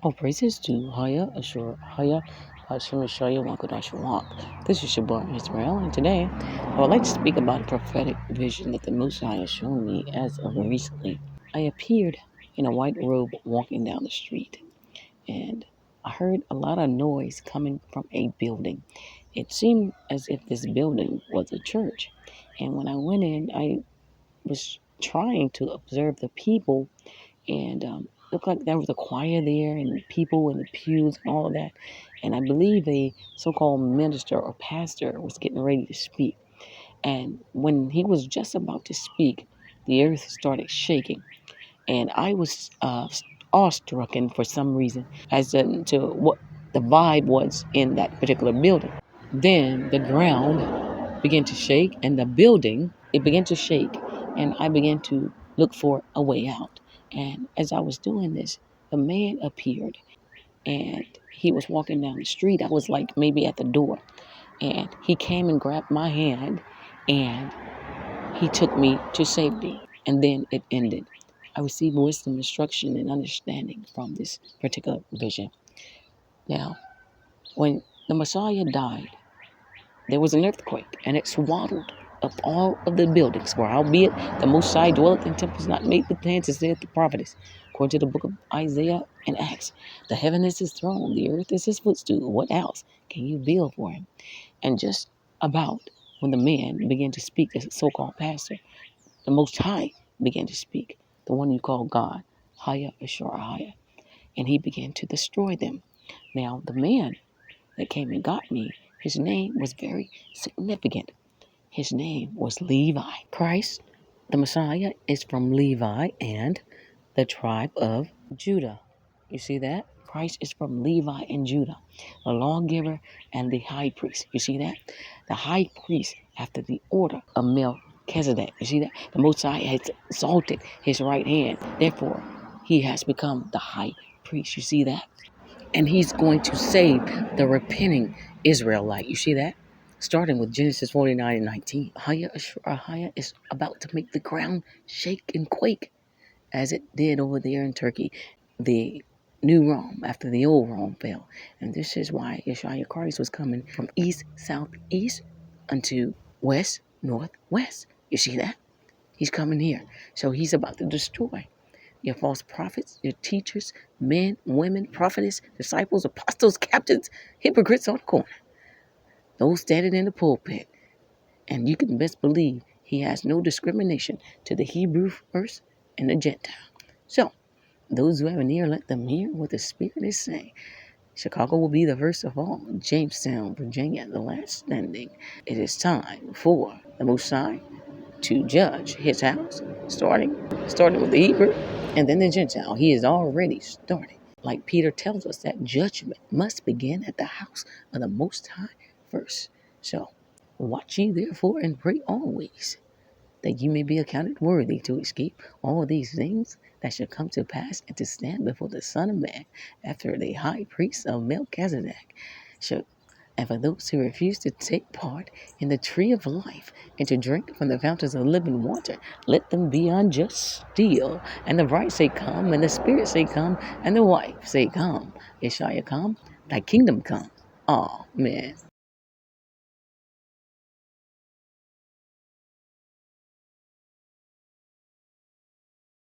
All praises to Haya Ashur Haya Hashem Shaya Wakadashawak. This is Shabar Israel, and today I would like to speak about a prophetic vision that the Most High has shown me as of recently. I appeared in a white robe walking down the street, and I heard a lot of noise coming from a building. It seemed as if this building was a church, and when I went in, I was trying to observe the people and looked like there was a choir there and people in the pews and all of that. And I believe a so-called minister or pastor was getting ready to speak. And when he was just about to speak, the earth started shaking. And I was awestruck for some reason as to what the vibe was in that particular building. Then the ground began to shake and the building, it began to shake. And I began to look for a way out. And as I was doing this, the man appeared and he was walking down the street. I was like maybe at the door. And he came and grabbed my hand and he took me to safety. And then it ended. I received wisdom, instruction, and understanding from this particular vision. Now, when the Messiah died, there was an earthquake, and it swaddled up all of the buildings, where albeit the Most High dwelleth in temples not made with hands, as saith the prophetess, according to the book of Isaiah and Acts. The heaven is his throne, the earth is his footstool. What else can you build for him? And just about when the man began to speak, the so-called pastor, the Most High began to speak, the one you call God, Haya Ashur Haya, and he began to destroy them. Now, the man that came and got me, his name was very significant. His name was Levi. Christ, the Messiah, is from Levi and the tribe of Judah. You see that? Christ is from Levi and Judah, the lawgiver and the high priest. You see that? The high priest after the order of Melchizedek. You see that? The Most High has exalted his right hand. Therefore, he has become the high priest. You see that? And he's going to save the repenting Israelite. You see that? Starting with Genesis 49 and 19. Haya is about to make the ground shake and quake as it did over there in Turkey. The new Rome after the old Rome fell. And this is why Yeshua Christ was coming from east, southeast unto west, northwest. You see that? He's coming here. So he's about to destroy your false prophets, your teachers, men, women, prophetess, disciples, apostles, captains, hypocrites on the corner. Those standing in the pulpit. And you can best believe he has no discrimination to the Hebrew first and the Gentile. So, those who have an ear, let them hear what the Spirit is saying. Chicago will be the first of all. Jamestown, Virginia, the last standing. It is time for the Most High to judge his house, starting with the Hebrew and then the Gentile. He is already started. Like Peter tells us that judgment must begin at the house of the Most High first. So, watch ye therefore and pray always, that you may be accounted worthy to escape all these things that shall come to pass and to stand before the Son of Man after the high priest of Melchizedek. And for those who refuse to take part in the tree of life and to drink from the fountains of living water, let them be unjust still. And the bride say, come, and the Spirit say, come, and the wife say, come. Yeshua, come, thy kingdom come. Amen.